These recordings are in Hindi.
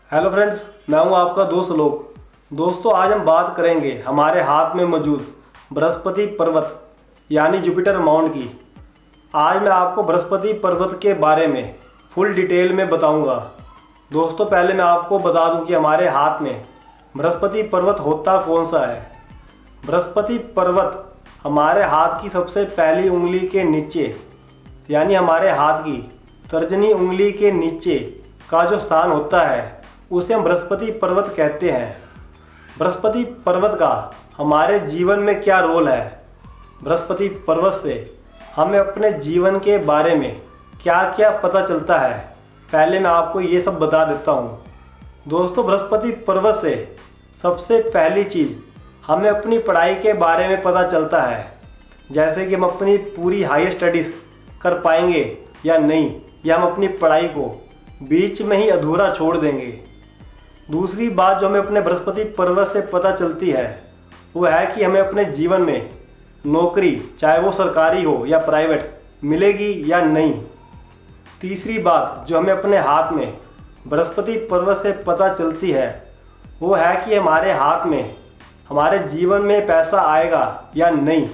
हेलो फ्रेंड्स, मैं हूं आपका दोस्त लोक। दोस्तों, आज हम बात करेंगे हमारे हाथ में मौजूद बृहस्पति पर्वत यानी जुपिटर माउंट की। आज मैं आपको बृहस्पति पर्वत के बारे में फुल डिटेल में बताऊंगा। दोस्तों, पहले मैं आपको बता दूं कि हमारे हाथ में बृहस्पति पर्वत होता कौन सा है। बृहस्पति पर्वत हमारे हाथ की सबसे पहली उंगली के नीचे यानी हमारे हाथ की तर्जनी उंगली के नीचे का जो स्थान होता है उसे हम बृहस्पति पर्वत कहते हैं। बृहस्पति पर्वत का हमारे जीवन में क्या रोल है, बृहस्पति पर्वत से हमें अपने जीवन के बारे में क्या क्या पता चलता है, पहले मैं आपको ये सब बता देता हूँ। दोस्तों, बृहस्पति पर्वत से सबसे पहली चीज़ हमें अपनी पढ़ाई के बारे में पता चलता है, जैसे कि हम अपनी पूरी हाई स्टडीज़ कर पाएंगे या नहीं, या हम अपनी पढ़ाई को बीच में ही अधूरा छोड़ देंगे। दूसरी बात जो हमें अपने बृहस्पति पर्वत से पता चलती है वो है कि हमें अपने जीवन में नौकरी, चाहे वो सरकारी हो या प्राइवेट, मिलेगी या नहीं। तीसरी बात जो हमें अपने हाथ में बृहस्पति पर्वत से पता चलती है वो है कि हमारे हाथ में हमारे जीवन में पैसा आएगा या नहीं,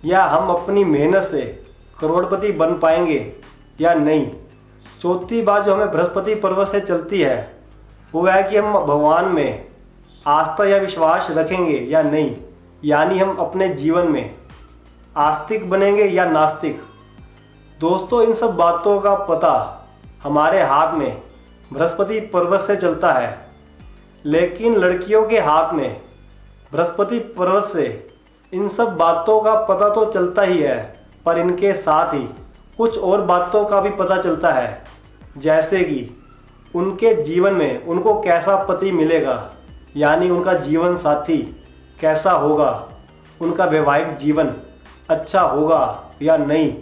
या हम अपनी मेहनत से करोड़पति बन पाएंगे या नहीं। चौथी बात जो हमें बृहस्पति पर्वत से चलती है वो है कि हम भगवान में आस्था या विश्वास रखेंगे या नहीं, यानी हम अपने जीवन में आस्तिक बनेंगे या नास्तिक। दोस्तों, इन सब बातों का पता हमारे हाथ में बृहस्पति पर्वत से चलता है, लेकिन लड़कियों के हाथ में बृहस्पति पर्वत से इन सब बातों का पता तो चलता ही है, पर इनके साथ ही कुछ और बातों का भी पता चलता है, जैसे कि उनके जीवन में उनको कैसा पति मिलेगा, यानी उनका जीवन साथी कैसा होगा, उनका वैवाहिक जीवन अच्छा होगा या नहीं,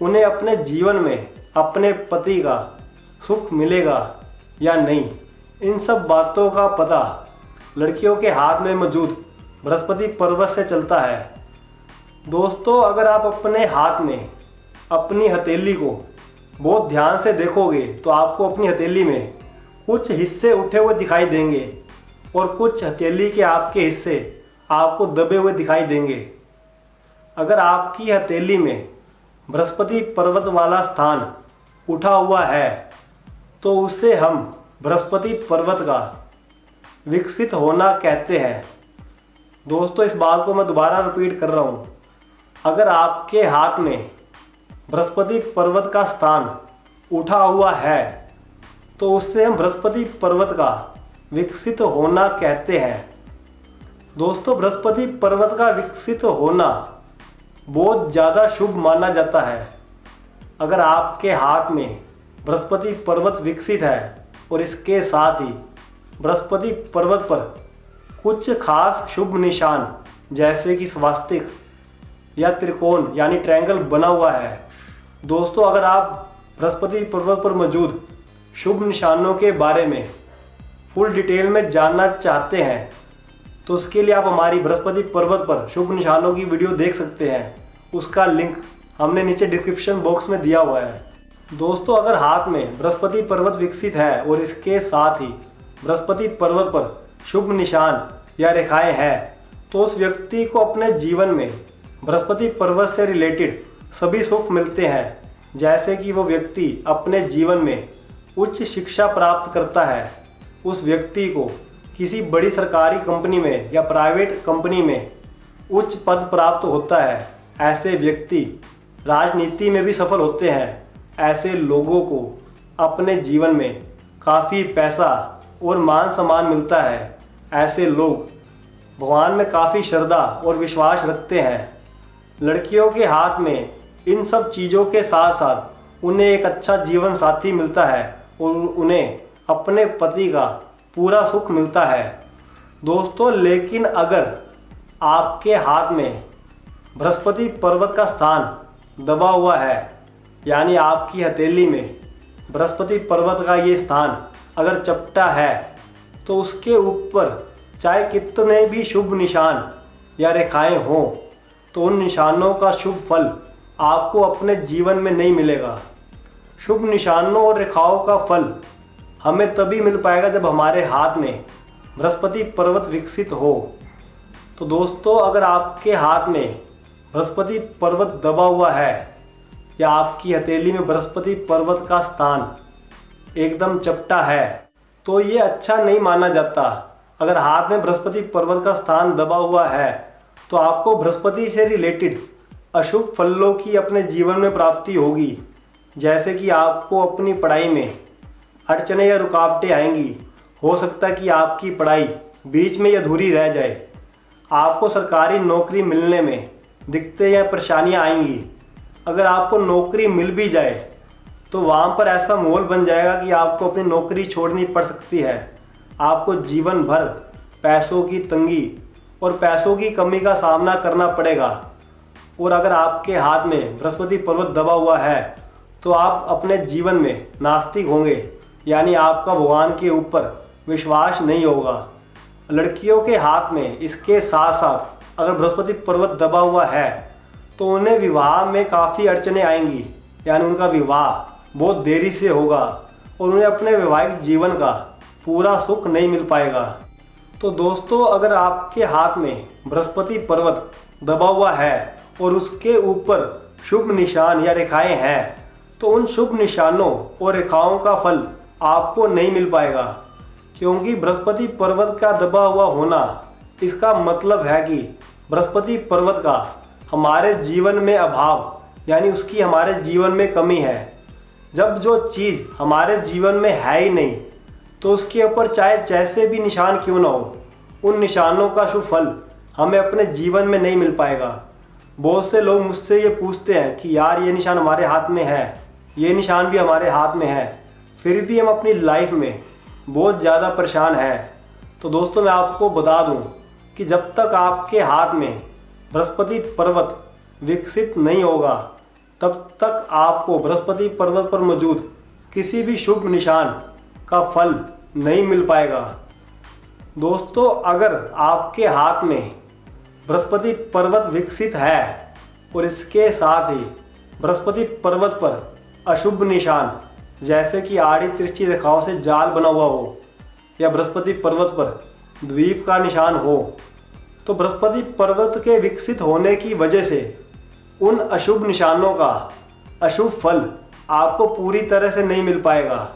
उन्हें अपने जीवन में अपने पति का सुख मिलेगा या नहीं। इन सब बातों का पता लड़कियों के हाथ में मौजूद बृहस्पति पर्वत से चलता है। दोस्तों, अगर आप अपने हाथ में अपनी हथेली को बहुत ध्यान से देखोगे तो आपको अपनी हथेली में कुछ हिस्से उठे हुए दिखाई देंगे और कुछ हथेली के आपके हिस्से आपको दबे हुए दिखाई देंगे। अगर आपकी हथेली में बृहस्पति पर्वत वाला स्थान उठा हुआ है तो उसे हम बृहस्पति पर्वत का विकसित होना कहते हैं। दोस्तों, इस बात को मैं दोबारा रिपीट कर रहा हूँ। अगर आपके हाथ में बृहस्पति पर्वत का स्थान उठा हुआ है तो उससे हम बृहस्पति पर्वत का विकसित होना कहते हैं। दोस्तों, बृहस्पति पर्वत का विकसित होना बहुत ज़्यादा शुभ माना जाता है। अगर आपके हाथ में बृहस्पति पर्वत विकसित है और इसके साथ ही बृहस्पति पर्वत पर कुछ खास शुभ निशान जैसे कि स्वास्तिक या त्रिकोण यानी ट्रायंगल बना हुआ है। दोस्तों, अगर आप बृहस्पति पर्वत पर मौजूद शुभ निशानों के बारे में फुल डिटेल में जानना चाहते हैं तो उसके लिए आप हमारी बृहस्पति पर्वत पर शुभ निशानों की वीडियो देख सकते हैं। उसका लिंक हमने नीचे डिस्क्रिप्शन बॉक्स में दिया हुआ है। दोस्तों, अगर हाथ में बृहस्पति पर्वत विकसित है और इसके साथ ही बृहस्पति पर्वत पर शुभ निशान या रेखाएं हैं तो उस व्यक्ति को अपने जीवन में बृहस्पति पर्वत से रिलेटेड सभी सुख मिलते हैं, जैसे कि वो व्यक्ति अपने जीवन में उच्च शिक्षा प्राप्त करता है, उस व्यक्ति को किसी बड़ी सरकारी कंपनी में या प्राइवेट कंपनी में उच्च पद प्राप्त होता है, ऐसे व्यक्ति राजनीति में भी सफल होते हैं, ऐसे लोगों को अपने जीवन में काफ़ी पैसा और मान सम्मान मिलता है, ऐसे लोग भगवान में काफ़ी श्रद्धा और विश्वास रखते हैं। लड़कियों के हाथ में इन सब चीज़ों के साथ साथ उन्हें एक अच्छा जीवन साथी मिलता है और उन्हें अपने पति का पूरा सुख मिलता है। दोस्तों, लेकिन अगर आपके हाथ में बृहस्पति पर्वत का स्थान दबा हुआ है, यानी आपकी हथेली में बृहस्पति पर्वत का ये स्थान अगर चपटा है तो उसके ऊपर चाहे कितने भी शुभ निशान या रेखाएं हों तो उन निशानों का शुभ फल आपको अपने जीवन में नहीं मिलेगा। शुभ निशानों और रेखाओं का फल हमें तभी मिल पाएगा जब हमारे हाथ में बृहस्पति पर्वत विकसित हो। तो दोस्तों, अगर आपके हाथ में बृहस्पति पर्वत दबा हुआ है या आपकी हथेली में बृहस्पति पर्वत का स्थान एकदम चपटा है तो ये अच्छा नहीं माना जाता। अगर हाथ में बृहस्पति पर्वत का स्थान दबा हुआ है तो आपको बृहस्पति से रिलेटेड अशुभ फलों की अपने जीवन में प्राप्ति होगी, जैसे कि आपको अपनी पढ़ाई में अड़चने या रुकावटें आएंगी। हो सकता है कि आपकी पढ़ाई बीच में अधूरी रह जाए। आपको सरकारी नौकरी मिलने में दिक्कतें या परेशानियां आएंगी। अगर आपको नौकरी मिल भी जाए तो वहाँ पर ऐसा माहौल बन जाएगा कि आपको अपनी नौकरी छोड़नी पड़ सकती है। आपको जीवन भर पैसों की तंगी और पैसों की कमी का सामना करना पड़ेगा। और अगर आपके हाथ में बृहस्पति पर्वत दबा हुआ है तो आप अपने जीवन में नास्तिक होंगे, यानी आपका भगवान के ऊपर विश्वास नहीं होगा। लड़कियों के हाथ में इसके साथ साथ अगर बृहस्पति पर्वत दबा हुआ है तो उन्हें विवाह में काफ़ी अड़चने आएंगी, यानी उनका विवाह बहुत देरी से होगा और उन्हें अपने वैवाहिक जीवन का पूरा सुख नहीं मिल पाएगा। तो दोस्तों, अगर आपके हाथ में बृहस्पति पर्वत दबा हुआ है और उसके ऊपर शुभ निशान या रेखाएं हैं तो उन शुभ निशानों और रेखाओं का फल आपको नहीं मिल पाएगा, क्योंकि बृहस्पति पर्वत का दबा हुआ होना इसका मतलब है कि बृहस्पति पर्वत का हमारे जीवन में अभाव, यानी उसकी हमारे जीवन में कमी है। जब जो चीज़ हमारे जीवन में है ही नहीं तो उसके ऊपर चाहे जैसे भी निशान क्यों ना हो, उन निशानों का शुभ फल हमें अपने जीवन में नहीं मिल पाएगा। बहुत से लोग मुझसे ये पूछते हैं कि यार ये निशान हमारे हाथ में है, ये निशान भी हमारे हाथ में है, फिर भी हम अपनी लाइफ में बहुत ज़्यादा परेशान हैं। तो दोस्तों, मैं आपको बता दूं कि जब तक आपके हाथ में बृहस्पति पर्वत विकसित नहीं होगा तब तक आपको बृहस्पति पर्वत पर मौजूद किसी भी शुभ निशान का फल नहीं मिल पाएगा। दोस्तों, अगर आपके हाथ में बृहस्पति पर्वत विकसित है और इसके साथ ही बृहस्पति पर्वत पर अशुभ निशान जैसे कि आड़ी तिरछी रेखाओं से जाल बना हुआ हो या बृहस्पति पर्वत पर द्वीप का निशान हो, तो बृहस्पति पर्वत के विकसित होने की वजह से उन अशुभ निशानों का अशुभ फल आपको पूरी तरह से नहीं मिल पाएगा।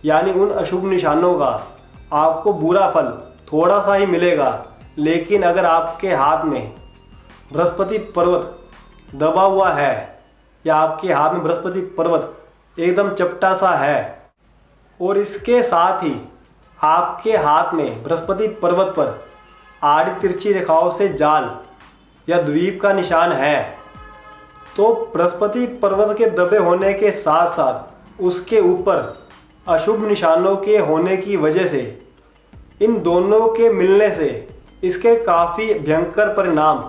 यानी उन अशुभ निशानों का आपको बुरा फल थोड़ा सा ही मिलेगा। लेकिन अगर आपके हाथ में बृहस्पति पर्वत दबा हुआ है या आपके हाथ में बृहस्पति पर्वत एकदम चपटा सा है और इसके साथ ही आपके हाथ में बृहस्पति पर्वत पर आड़ी तिरछी रेखाओं से जाल या द्वीप का निशान है, तो बृहस्पति पर्वत के दबे होने के साथ साथ उसके ऊपर अशुभ निशानों के होने की वजह से, इन दोनों के मिलने से इसके काफ़ी भयंकर परिणाम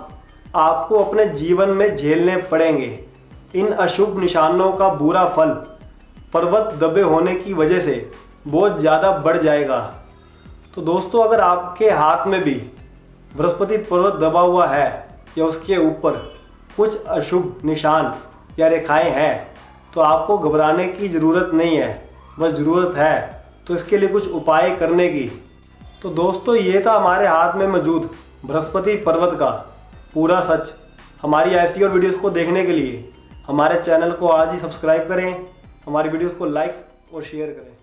आपको अपने जीवन में झेलने पड़ेंगे। इन अशुभ निशानों का बुरा फल पर्वत दबे होने की वजह से बहुत ज़्यादा बढ़ जाएगा। तो दोस्तों, अगर आपके हाथ में भी बृहस्पति पर्वत दबा हुआ है या उसके ऊपर कुछ अशुभ निशान या रेखाएं हैं तो आपको घबराने की ज़रूरत नहीं है, बस ज़रूरत है तो इसके लिए कुछ उपाय करने की। तो दोस्तों, ये था हमारे हाथ में मौजूद बृहस्पति पर्वत का पूरा सच। हमारी ऐसी और वीडियोस को देखने के लिए हमारे चैनल को आज ही सब्सक्राइब करें, हमारी वीडियोस को लाइक और शेयर करें।